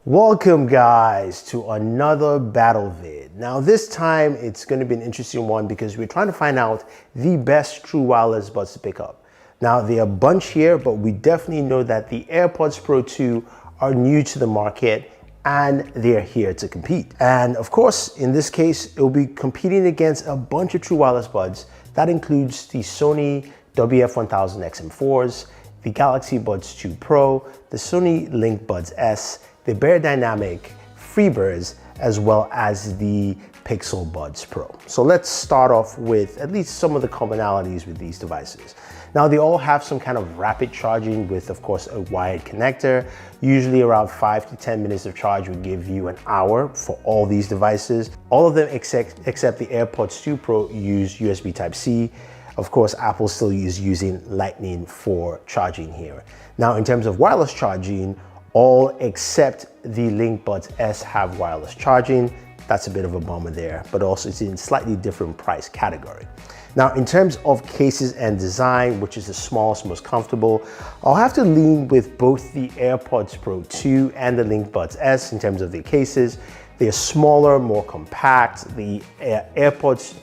Welcome guys to another battle vid. Now this time it's going to be an interesting one because we're trying to find out the best true wireless buds to pick up. Now there are a bunch here, but we definitely know that the Airpods Pro 2 are new to the market and they're here to compete. And of course, in this case, it will be competing against a bunch of true wireless buds. That includes the Sony WF-1000XM4s, the Galaxy Buds 2 Pro, the Sony Link Buds S, the beyerdynamic FreeBirds, as well as the Pixel Buds Pro. So let's start off with at least some of the commonalities with these devices. Now they all have some kind of rapid charging with, of course, a wired connector. Usually around 5 to 10 minutes of charge will give you an hour for all these devices. All of them except the AirPods 2 Pro use USB Type-C. Of course, Apple still is using Lightning for charging here. Now in terms of wireless charging, all except the Link Buds S have wireless charging. That's a bit of a bummer there, but also it's in slightly different price category. Now, in terms of cases and design, which is the smallest, most comfortable, I'll have to lean with both the AirPods Pro 2 and the Link Buds S in terms of their cases. They're smaller, more compact. The AirPods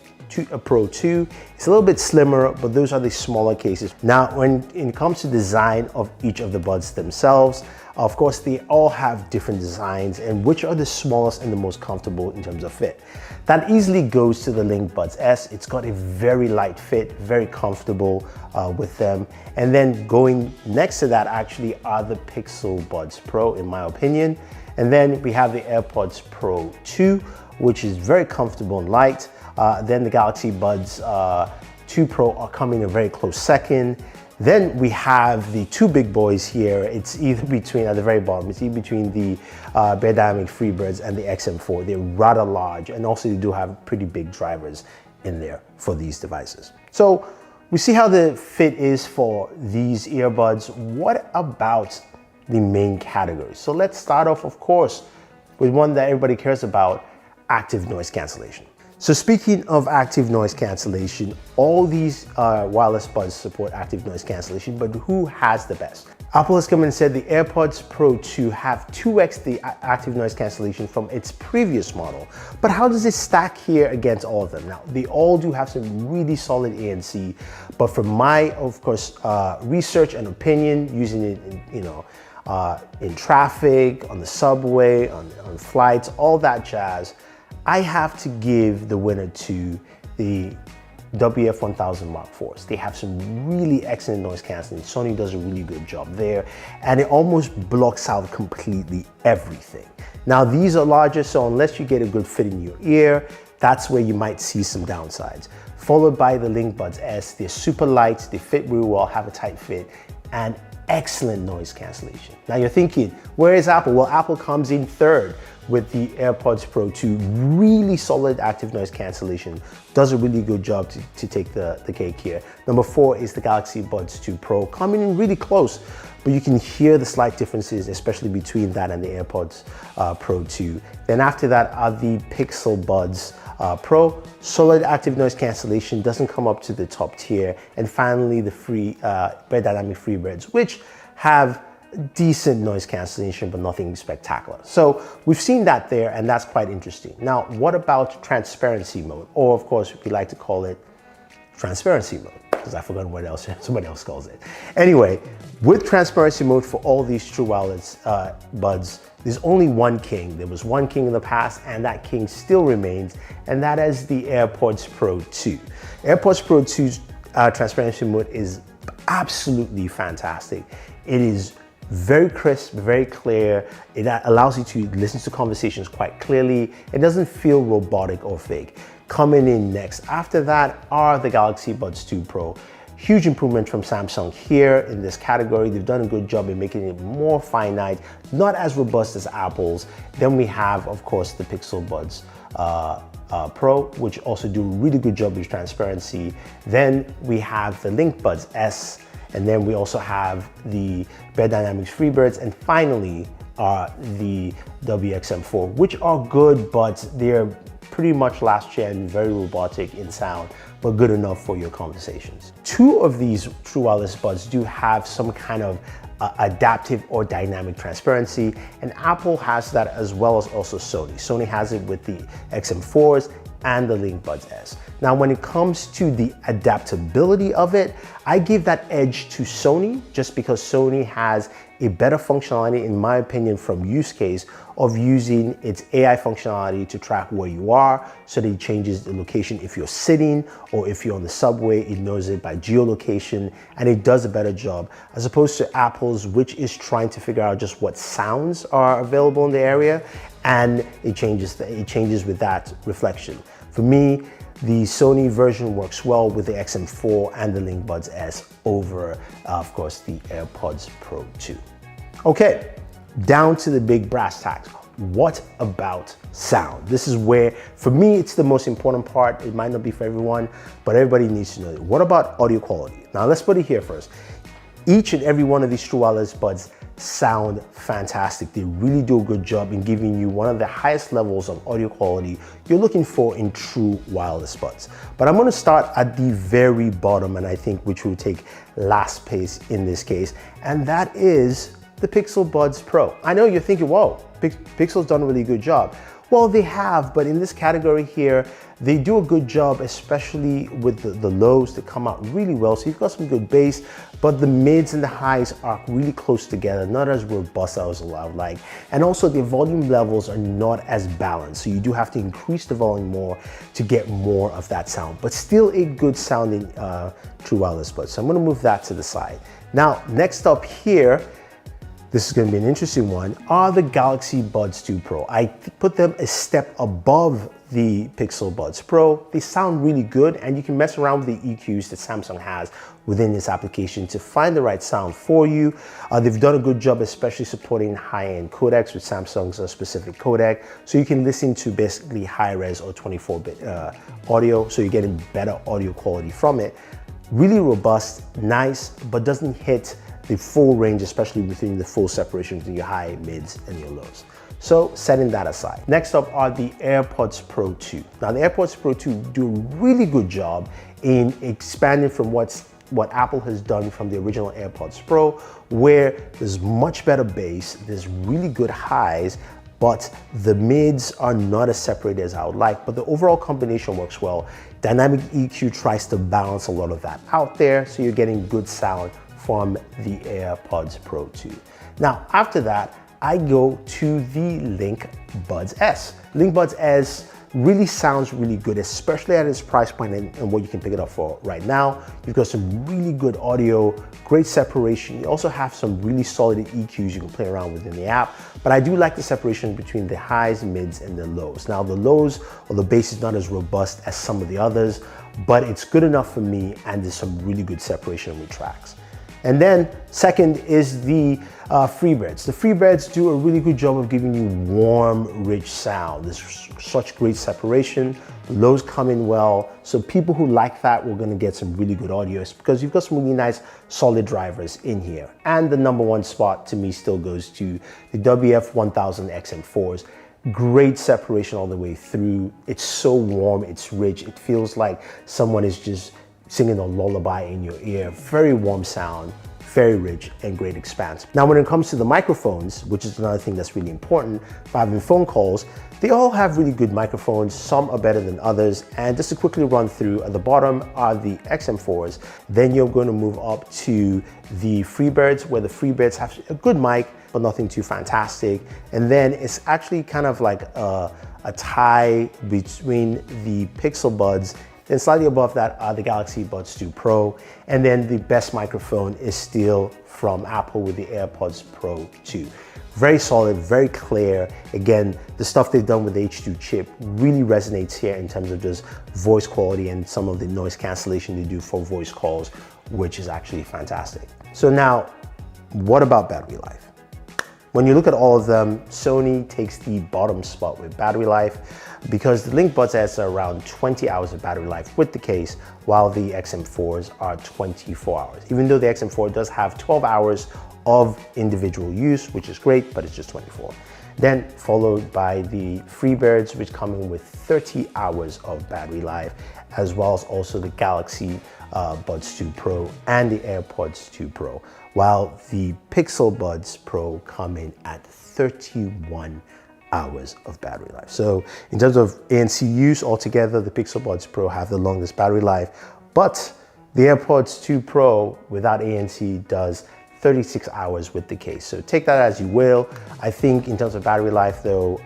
Pro 2 is a little bit slimmer, but those are the smaller cases. Now, when it comes to design of each of the buds themselves, of course, they all have different designs and which are the smallest and the most comfortable in terms of fit. That easily goes to the Link Buds S. It's got a very light fit, very comfortable with them. And then going next to that actually are the Pixel Buds Pro, in my opinion. And then we have the AirPods Pro 2, which is very comfortable and light. Then the Galaxy Buds 2 Pro are coming a very close second. Then we have the two big boys here. It's either between, at the very bottom, it's either between the beyerdynamic FreeBirds and the XM4. They're rather large, and also they do have pretty big drivers in there for these devices. So we see how the fit is for these earbuds. What about the main categories? So let's start off, of course, with one that everybody cares about, active noise cancellation. So speaking of active noise cancellation, all these wireless buds support active noise cancellation, but who has the best? Apple has come and said the AirPods Pro 2 have 2x the active noise cancellation from its previous model. But how does it stack here against all of them? Now, they all do have some really solid ANC, but from my, of course, research and opinion, using it in traffic, on the subway, on flights, all that jazz, I have to give the winner to the WF-1000 They have some really excellent noise cancelling. Sony does a really good job there, and it almost blocks out completely everything. Now these are larger, so unless you get a good fit in your ear, that's where you might see some downsides. Followed by the Link Buds S. They're super light, they fit really well, have a tight fit, and excellent noise cancellation. Now you're thinking, where is Apple? Well, Apple comes in third with the AirPods Pro 2, really solid active noise cancellation, does a really good job to take the cake here. Number 4 is the Galaxy Buds 2 Pro, coming in really close, but you can hear the slight differences, especially between that and the AirPods Pro 2. Then after that are the Pixel Buds Pro, solid active noise cancellation, doesn't come up to the top tier. And finally the beyerdynamic FreeBirds, which have decent noise cancellation, but nothing spectacular. So we've seen that there, and that's quite interesting. Now, what about transparency mode? Or of course, we like to call it transparency mode, because I forgot what else somebody else calls it. Anyway, with transparency mode for all these true wireless buds, there's only one king. There was one king in the past, and that king still remains, and that is the AirPods Pro 2. AirPods Pro 2's transparency mode is absolutely fantastic. It is very crisp, very clear. It allows you to listen to conversations quite clearly. It doesn't feel robotic or fake. Coming in next after that are the Galaxy Buds 2 Pro. Huge improvement from Samsung here in this category. They've done a good job in making it more finite, not as robust as Apple's. Then we have, of course, the Pixel Buds Pro, which also do a really good job with transparency. Then we have the Link Buds S, and then we also have the beyerdynamic FreeBirds, and finally the WXM4, which are good, but they're pretty much last gen, very robotic in sound, but good enough for your conversations. Two of these true wireless buds do have some kind of adaptive or dynamic transparency, and Apple has that as well as also Sony. Sony has it with the XM4s and the Buds S. Now, when it comes to the adaptability of it, I give that edge to Sony just because Sony has a better functionality, in my opinion, from use case of using its AI functionality to track where you are, so that it changes the location if you're sitting or if you're on the subway, it knows it by geolocation, and it does a better job as opposed to Apple's, which is trying to figure out just what sounds are available in the area, and it changes with that reflection. For me, the Sony version works well with the XM4 and the Buds S over, of course, the AirPods Pro 2. Okay, down to the big brass tacks. What about sound? This is where, for me, it's the most important part. It might not be for everyone, but everybody needs to know it. What about audio quality? Now, let's put it here first. Each and every one of these true wireless buds sound fantastic. They really do a good job in giving you one of the highest levels of audio quality you're looking for in true wireless buds. But I'm going to start at the very bottom, and I think which will take last place in this case, and that is the Pixel Buds Pro. I know you're thinking, whoa, Pixel's done a really good job. Well, they have, but in this category here, they do a good job, especially with the lows that come out really well. So you've got some good bass, but the mids and the highs are really close together, not as robust as I would like. And also the volume levels are not as balanced. So you do have to increase the volume more to get more of that sound, but still a good sounding true wireless bud. So I'm gonna move that to the side. Now, next up here, this is going to be an interesting one, are the Galaxy Buds 2 Pro. I put them a step above the Pixel Buds Pro. They sound really good, and you can mess around with the EQs that Samsung has within this application to find the right sound for you. They've done a good job, especially supporting high-end codecs with Samsung's specific codec. So you can listen to basically high-res or 24-bit audio, so you're getting better audio quality from it. Really robust, nice, but doesn't hit the full range, especially within the full separation between your high, mids, and your lows. So setting that aside. Next up are the AirPods Pro 2. Now the AirPods Pro 2 do a really good job in expanding from what Apple has done from the original AirPods Pro, where there's much better bass, there's really good highs, but the mids are not as separated as I would like, but the overall combination works well. Dynamic EQ tries to balance a lot of that out there, so you're getting good sound from the AirPods Pro 2. Now, after that, I go to the Buds S. Buds S really sounds really good, especially at its price point and what you can pick it up for right now. You've got some really good audio, great separation. You also have some really solid EQs you can play around with in the app, but I do like the separation between the highs, mids, and the lows. Now the lows or the bass is not as robust as some of the others, but it's good enough for me, and there's some really good separation with tracks. And then second is the FreeBirds. The FreeBirds do a really good job of giving you warm, rich sound. There's such great separation. Lows come in well. So people who like that, we're gonna get some really good audio because you've got some really nice solid drivers in here. And the number one spot to me still goes to the WF-1000XM4s. Great separation all the way through. It's so warm, it's rich. It feels like someone is just singing a lullaby in your ear. Very warm sound, very rich, and great expanse. Now, when it comes to the microphones, which is another thing that's really important for having phone calls, they all have really good microphones. Some are better than others. And just to quickly run through, at the bottom are the XM4s. Then you're going to move up to the FreeBirds, where the FreeBirds have a good mic, but nothing too fantastic. And then it's actually kind of like a tie between the Pixel Buds. Then slightly above that are the Galaxy Buds 2 Pro. And then the best microphone is still from Apple with the AirPods Pro 2. Very solid, very clear. Again, the stuff they've done with the H2 chip really resonates here in terms of just voice quality and some of the noise cancellation they do for voice calls, which is actually fantastic. So now, what about battery life? When you look at all of them, Sony takes the bottom spot with battery life because the Buds S are around 20 hours of battery life with the case, while the XM4s are 24 hours. Even though the XM4 does have 12 hours of individual use, which is great, but it's just 24. then followed by the FreeBirds, which come in with 30 hours of battery life, as well as also the Galaxy Buds 2 Pro and the AirPods 2 Pro, while the Pixel Buds Pro come in at 31 hours of battery life. So in terms of ANC use altogether, the Pixel Buds Pro have the longest battery life, but the AirPods 2 Pro without ANC does 36 hours with the case. So take that as you will. I think in terms of battery life though,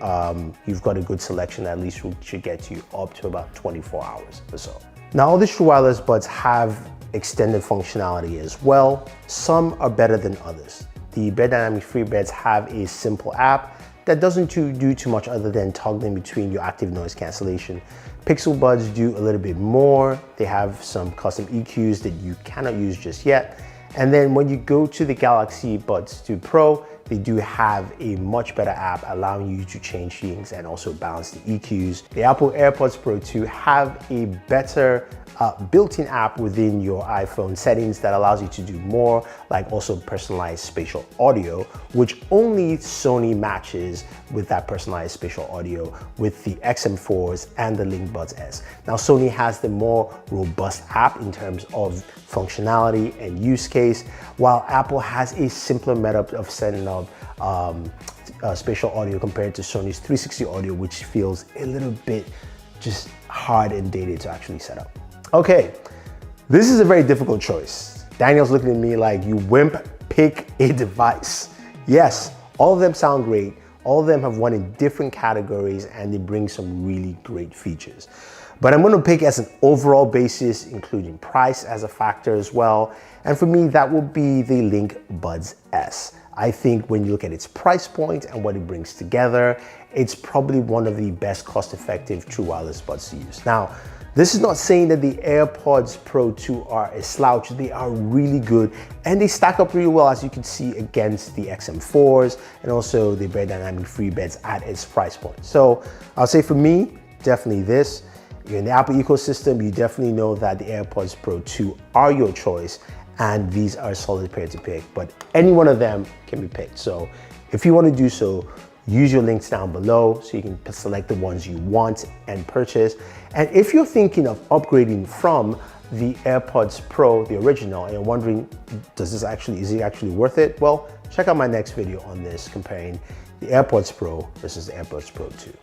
you've got a good selection, at least which should get you up to about 24 hours or so. Now all these true wireless buds have extended functionality as well. Some are better than others. The beyerdynamic FreeBirds have a simple app that doesn't do too much other than toggling between your active noise cancellation. Pixel Buds do a little bit more. They have some custom EQs that you cannot use just yet. And then when you go to the Galaxy Buds 2 Pro, they do have a much better app allowing you to change things and also balance the EQs. The Apple AirPods Pro 2 have a better built-in app within your iPhone settings that allows you to do more, like also personalized spatial audio, which only Sony matches with that personalized spatial audio with the XM4s and the Link Buds S. Now Sony has the more robust app in terms of functionality and use case, while Apple has a simpler method of setting up spatial audio compared to Sony's 360 audio, which feels a little bit just hard and dated to actually set up. Okay, this is a very difficult choice. Daniel's looking at me like, you wimp, pick a device. Yes, all of them sound great. All of them have won in different categories and they bring some really great features. But I'm gonna pick as an overall basis, including price as a factor as well. And for me, that will be the Link Buds S. I think when you look at its price point and what it brings together, it's probably one of the best cost-effective true wireless buds to use. Now, this is not saying that the AirPods Pro 2 are a slouch. They are really good and they stack up really well, as you can see, against the XM4s and also the beyerdynamic FreeBirds at its price point. So I'll say for me, definitely this. You're in the Apple ecosystem, you definitely know that the AirPods Pro 2 are your choice and these are a solid pair to pick, but any one of them can be picked. So if you want to do so, use your links down below so you can select the ones you want and purchase. And if you're thinking of upgrading from the AirPods Pro, the original, and you're wondering, is it actually worth it? Well, check out my next video on this, comparing the AirPods Pro versus the AirPods Pro 2.